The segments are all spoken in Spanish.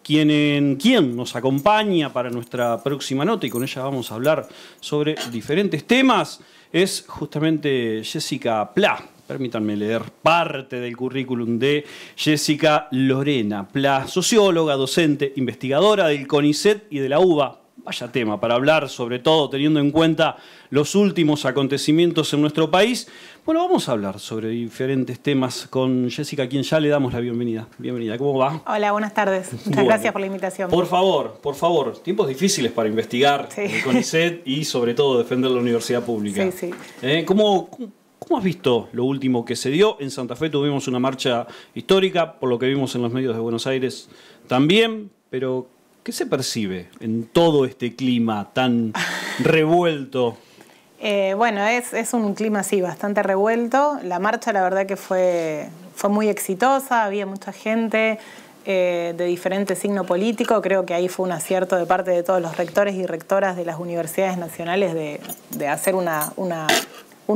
Quien nos acompaña para nuestra próxima nota, y con ella vamos a hablar sobre diferentes temas, es justamente Jessica Pla. Permítanme leer parte del currículum de Jessica Lorena Pla, socióloga, docente, investigadora del CONICET y de la UBA. Vaya tema para hablar, sobre todo teniendo en cuenta los últimos acontecimientos en nuestro país. Bueno, vamos a hablar sobre diferentes temas con Jessica, a quien ya le damos la bienvenida. Bienvenida, ¿cómo va? Hola, buenas tardes. Muchas gracias por la invitación. Por favor. Tiempos difíciles para investigar el CONICET y sobre todo defender la universidad pública. Sí. ¿Cómo has visto lo último que se dio? En Santa Fe tuvimos una marcha histórica, por lo que vimos en los medios de Buenos Aires también, pero ¿qué se percibe en todo este clima tan revuelto? Bueno, es un clima así, bastante revuelto. La marcha, la verdad que fue muy exitosa, había mucha gente de diferente signo político. Creo que ahí fue un acierto de parte de todos los rectores y rectoras de las universidades nacionales de hacer una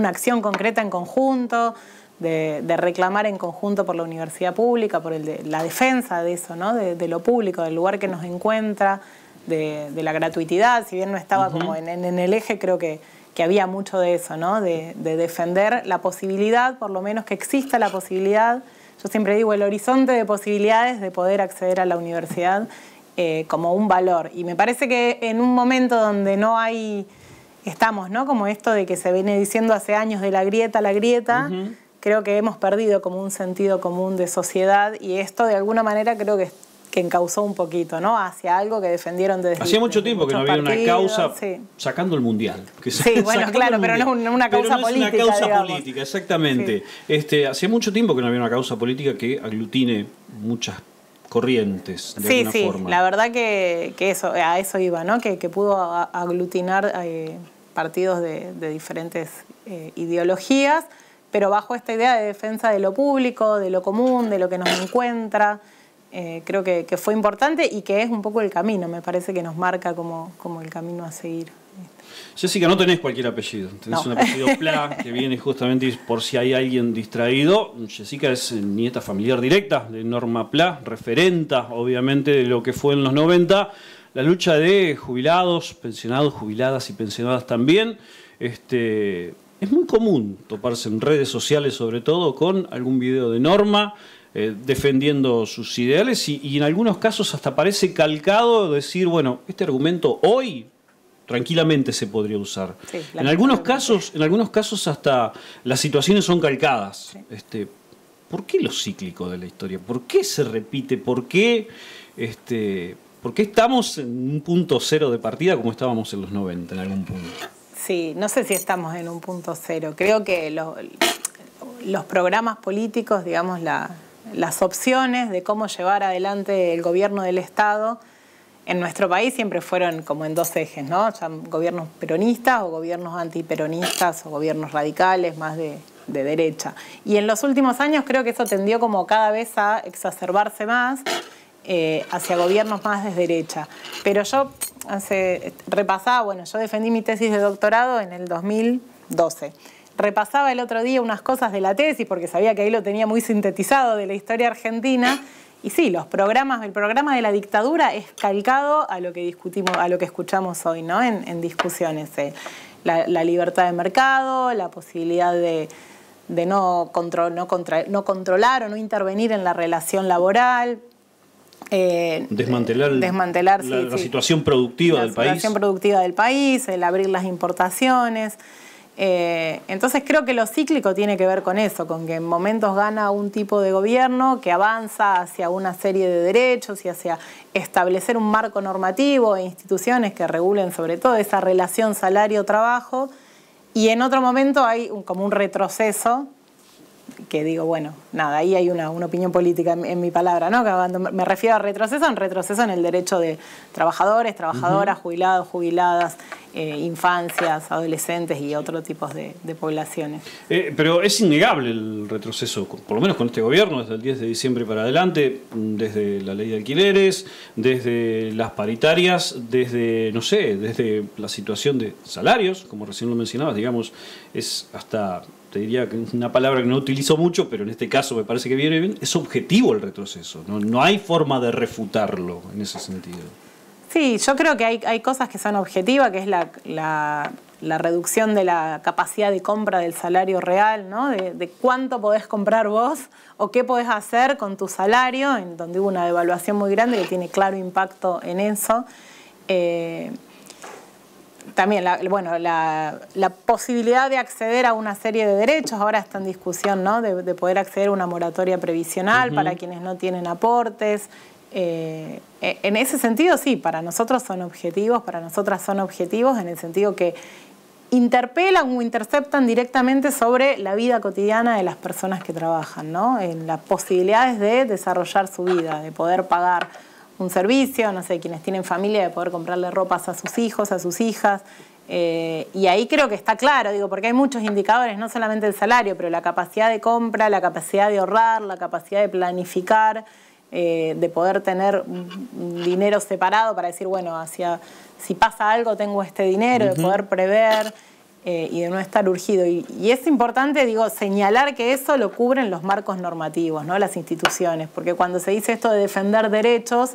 acción concreta en conjunto, de reclamar en conjunto por la universidad pública, por la defensa de eso, ¿no? De lo público, del lugar que nos encuentra, de la gratuidad. Si bien no estaba como en el eje, creo que había mucho de eso, ¿no? De defender la posibilidad, por lo menos que exista la posibilidad. Yo siempre digo, el horizonte de posibilidades de poder acceder a la universidad como un valor. Y me parece que en un momento donde no hay, estamos, ¿no? Como esto de que se viene diciendo hace años de la grieta, creo que hemos perdido como un sentido común de sociedad, y esto de alguna manera creo que encauzó un poquito, ¿no? Hacia algo que defendieron desde hacía mucho tiempo que no había una causa, sí, sacando el mundial. Sí, bueno, claro, pero no es una causa política. Pero no es una causa digamos. política, exactamente. Sí. Hacía mucho tiempo que no había una causa política que aglutine muchas corrientes de alguna forma. La verdad que a eso iba, ¿no? Que pudo aglutinar partidos de diferentes ideologías, pero bajo esta idea de defensa de lo público, de lo común, de lo que nos encuentra. Creo que fue importante y que es un poco el camino, me parece que nos marca como el camino a seguir. Jessica, no tenés cualquier apellido, tenés un apellido Pla, que viene justamente por si hay alguien distraído. Jessica es nieta familiar directa de Norma Pla, referenta obviamente de lo que fue en los 90, la lucha de jubilados, pensionados, jubiladas y pensionadas también. Es muy común toparse en redes sociales, sobre todo, con algún video de Norma defendiendo sus ideales y en algunos casos hasta parece calcado decir, bueno, este argumento hoy tranquilamente se podría usar. Sí, en algunos casos hasta las situaciones son calcadas. Sí. ¿Por qué lo cíclico de la historia? ¿Por qué se repite? ¿Por qué estamos en un punto cero de partida como estábamos en los 90 en algún punto? Sí, no sé si estamos en un punto cero. Creo que los programas políticos, digamos, las opciones de cómo llevar adelante el gobierno del Estado en nuestro país siempre fueron como en dos ejes, ¿no? Ya gobiernos peronistas o gobiernos antiperonistas o gobiernos radicales más de derecha. Y en los últimos años creo que eso tendió como cada vez a exacerbarse más hacia gobiernos más de derecha. Pero yo repasaba, yo defendí mi tesis de doctorado en el 2012. Repasaba el otro día unas cosas de la tesis porque sabía que ahí lo tenía muy sintetizado de la historia argentina. Y sí, el programa de la dictadura es calcado a lo que discutimos, a lo que escuchamos hoy, ¿no? En discusiones. La libertad de mercado, la posibilidad de no controlar o no intervenir en la relación laboral. Desmantelar la situación productiva del país. La situación productiva del país, el abrir las importaciones. Entonces creo que lo cíclico tiene que ver con eso, con que en momentos gana un tipo de gobierno que avanza hacia una serie de derechos y hacia establecer un marco normativo e instituciones que regulen sobre todo esa relación salario-trabajo, y en otro momento hay como un retroceso que digo, bueno, nada, ahí hay una opinión política en mi palabra, ¿no? Que cuando me refiero a retroceso en el derecho de trabajadores, trabajadoras, jubilados, jubiladas, infancias, adolescentes y otros tipos de poblaciones. Pero es innegable el retroceso, por lo menos con este gobierno, desde el 10 de diciembre para adelante, desde la ley de alquileres, desde las paritarias, desde la situación de salarios, como recién lo mencionabas, digamos, es hasta te diría que es una palabra que no utilizo mucho, pero en este caso me parece que viene bien, es objetivo el retroceso. No hay forma de refutarlo en ese sentido. Sí, yo creo que hay cosas que son objetivas, que es la reducción de la capacidad de compra del salario real, ¿no? De cuánto podés comprar vos o qué podés hacer con tu salario, en donde hubo una devaluación muy grande que tiene claro impacto en eso. También la posibilidad de acceder a una serie de derechos, ahora está en discusión, ¿no? De poder acceder a una moratoria previsional para quienes no tienen aportes. En ese sentido, sí, para nosotros son objetivos, para nosotras son objetivos en el sentido que interpelan o interceptan directamente sobre la vida cotidiana de las personas que trabajan, ¿no? En las posibilidades de desarrollar su vida, de poder pagar un servicio, no sé, quienes tienen familia, de poder comprarle ropas a sus hijos, a sus hijas. Y ahí creo que está claro, digo, porque hay muchos indicadores, no solamente el salario, pero la capacidad de compra, la capacidad de ahorrar, la capacidad de planificar, de poder tener un dinero separado para decir, bueno, si pasa algo tengo este dinero, de poder prever y de no estar urgido. Y es importante, digo, señalar que eso lo cubren los marcos normativos, ¿no? Las instituciones, porque cuando se dice esto de defender derechos,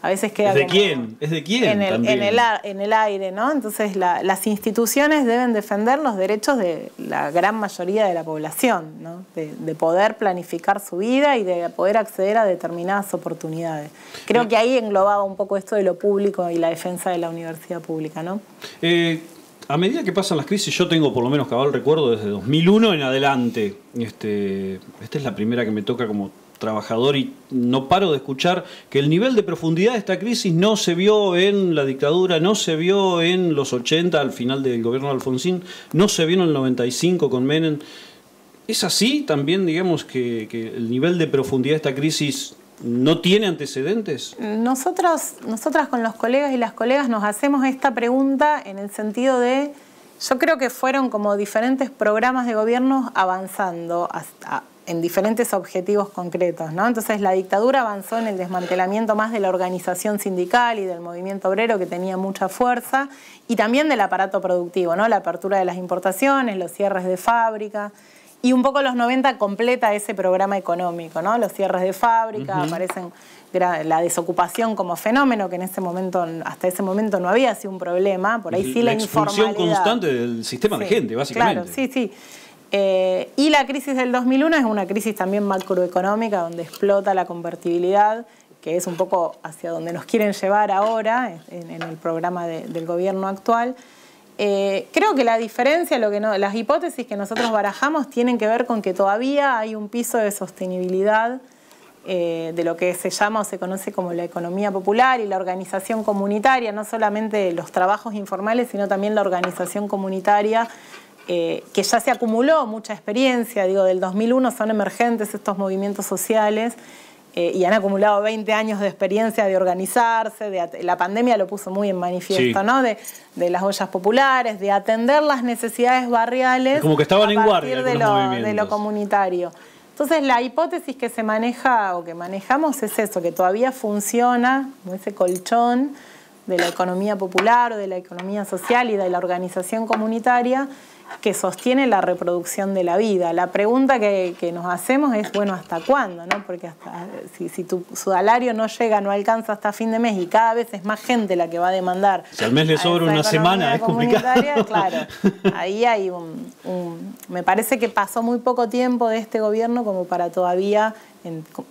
a veces queda ¿Es de quién? ¿Es de quién? En el aire, ¿no? Entonces las instituciones deben defender los derechos de la gran mayoría de la población, ¿no? De poder planificar su vida y de poder acceder a determinadas oportunidades. Creo que ahí englobaba un poco esto de lo público y la defensa de la universidad pública, ¿no? A medida que pasan las crisis, yo tengo por lo menos cabal recuerdo desde 2001 en adelante. Esta es la primera que me toca como trabajador y no paro de escuchar que el nivel de profundidad de esta crisis no se vio en la dictadura, no se vio en los 80 al final del gobierno de Alfonsín, no se vio en el 95 con Menem. ¿Es así también, digamos, que el nivel de profundidad de esta crisis no tiene antecedentes? Nosotras con los colegas y las colegas nos hacemos esta pregunta en el sentido de, yo creo que fueron como diferentes programas de gobierno avanzando en diferentes objetivos concretos, ¿no? Entonces la dictadura avanzó en el desmantelamiento más de la organización sindical y del movimiento obrero, que tenía mucha fuerza, y también del aparato productivo, ¿no? La apertura de las importaciones, los cierres de fábrica, y un poco los 90 completa ese programa económico, ¿no? Los cierres de fábrica, aparecen la desocupación como fenómeno, que en ese momento, hasta ese momento no había sido un problema, por ahí sí la informalidad. La expulsión constante del sistema vigente, básicamente. Claro, sí. Y la crisis del 2001 es una crisis también macroeconómica donde explota la convertibilidad, que es un poco hacia donde nos quieren llevar ahora en el programa del gobierno actual. Creo que la diferencia, las hipótesis que nosotros barajamos tienen que ver con que todavía hay un piso de sostenibilidad de lo que se llama o se conoce como la economía popular y la organización comunitaria, no solamente los trabajos informales, sino también la organización comunitaria, que ya se acumuló mucha experiencia, digo, del 2001 son emergentes estos movimientos sociales y han acumulado 20 años de experiencia de organizarse, la pandemia lo puso muy en manifiesto, sí, ¿no? De las ollas populares, de atender las necesidades barriales, es como que estaban en guardia de lo comunitario. Entonces la hipótesis que se maneja o que manejamos es eso, que todavía funciona como ese colchón de la economía popular o de la economía social y de la organización comunitaria que sostiene la reproducción de la vida. La pregunta que nos hacemos es, bueno, ¿hasta cuándo? ¿No? Porque si tu salario no llega, no alcanza hasta fin de mes y cada vez es más gente la que va a demandar. Si al mes le sobra una semana, es complicado. Claro, ahí hay me parece que pasó muy poco tiempo de este gobierno como para todavía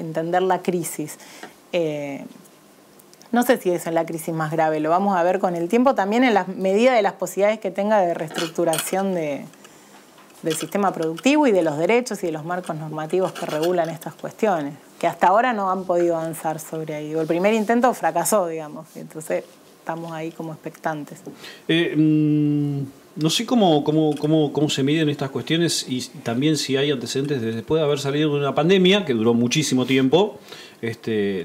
entender la crisis. No sé si eso es la crisis más grave, lo vamos a ver con el tiempo, también en la medida de las posibilidades que tenga de reestructuración del sistema productivo y de los derechos y de los marcos normativos que regulan estas cuestiones, que hasta ahora no han podido avanzar sobre ahí. El primer intento fracasó, digamos, entonces estamos ahí como expectantes. No sé cómo se miden estas cuestiones y también si hay antecedentes después de haber salido de una pandemia que duró muchísimo tiempo.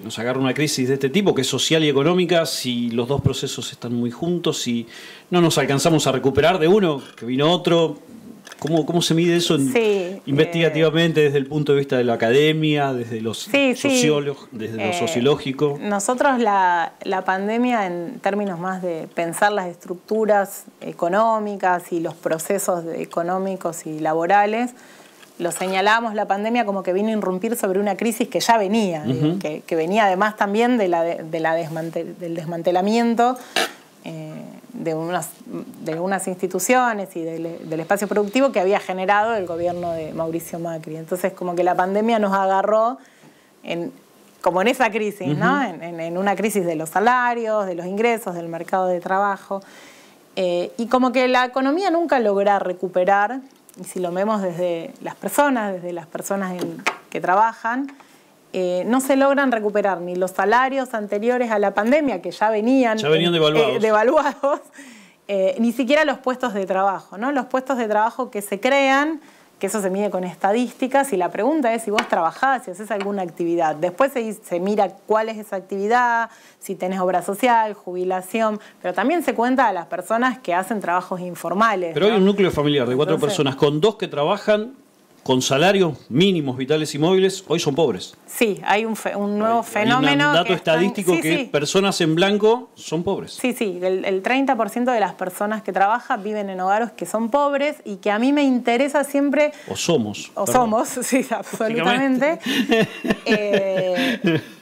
Nos agarra una crisis de este tipo que es social y económica, si los dos procesos están muy juntos, si no nos alcanzamos a recuperar de uno, que vino otro, ¿Cómo se mide eso investigativamente desde el punto de vista de la academia, desde los sociólogos, desde lo sociológico? Nosotros la pandemia, en términos más de pensar las estructuras económicas y los procesos económicos y laborales, lo señalamos la pandemia como que vino a irrumpir sobre una crisis que ya venía, que venía además también del desmantelamiento de unas instituciones y del espacio productivo que había generado el gobierno de Mauricio Macri. Entonces, como que la pandemia nos agarró como en esa crisis, ¿no? En una crisis de los salarios, de los ingresos, del mercado de trabajo. Y como que la economía nunca logra recuperar, y si lo vemos desde las personas que trabajan, no se logran recuperar ni los salarios anteriores a la pandemia, que ya venían devaluados, ni siquiera los puestos de trabajo, ¿no? Los puestos de trabajo que se crean, que eso se mide con estadísticas, y la pregunta es si vos trabajás, si haces alguna actividad. Después se mira cuál es esa actividad, si tenés obra social, jubilación, pero también se cuenta a las personas que hacen trabajos informales. Pero hay un núcleo familiar de 4 personas, con 2 que trabajan con salarios mínimos, vitales y móviles, hoy son pobres. Sí, hay un nuevo fenómeno. Hay un dato estadístico que personas en blanco son pobres. Sí, el 30% de las personas que trabajan viven en hogares que son pobres, y que a mí me interesa siempre... Somos, sí, absolutamente.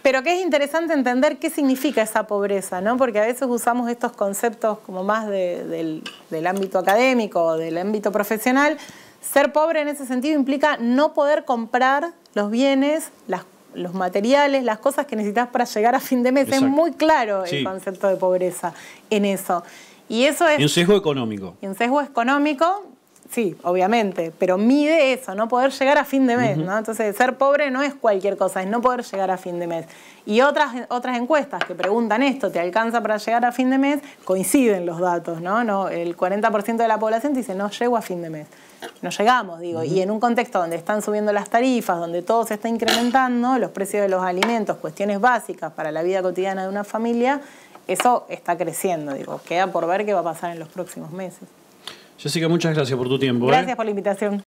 Pero que es interesante entender qué significa esa pobreza, ¿no? Porque a veces usamos estos conceptos como más del ámbito académico, del ámbito profesional. Ser pobre en ese sentido implica no poder comprar los bienes, los materiales, las cosas que necesitas para llegar a fin de mes. Exacto. Es muy claro el concepto de pobreza en eso. Y eso es... Y un sesgo económico. Y un sesgo económico, sí, obviamente, pero mide eso, no poder llegar a fin de mes, ¿no? Entonces, ser pobre no es cualquier cosa, es no poder llegar a fin de mes. Y otras encuestas que preguntan esto, ¿te alcanza para llegar a fin de mes? Coinciden los datos, ¿no? El 40% de la población dice, no llego a fin de mes. No llegamos, digo, y en un contexto donde están subiendo las tarifas, donde todo se está incrementando, los precios de los alimentos, cuestiones básicas para la vida cotidiana de una familia, eso está creciendo, digo, queda por ver qué va a pasar en los próximos meses. Jessica, muchas gracias por tu tiempo. Gracias por la invitación.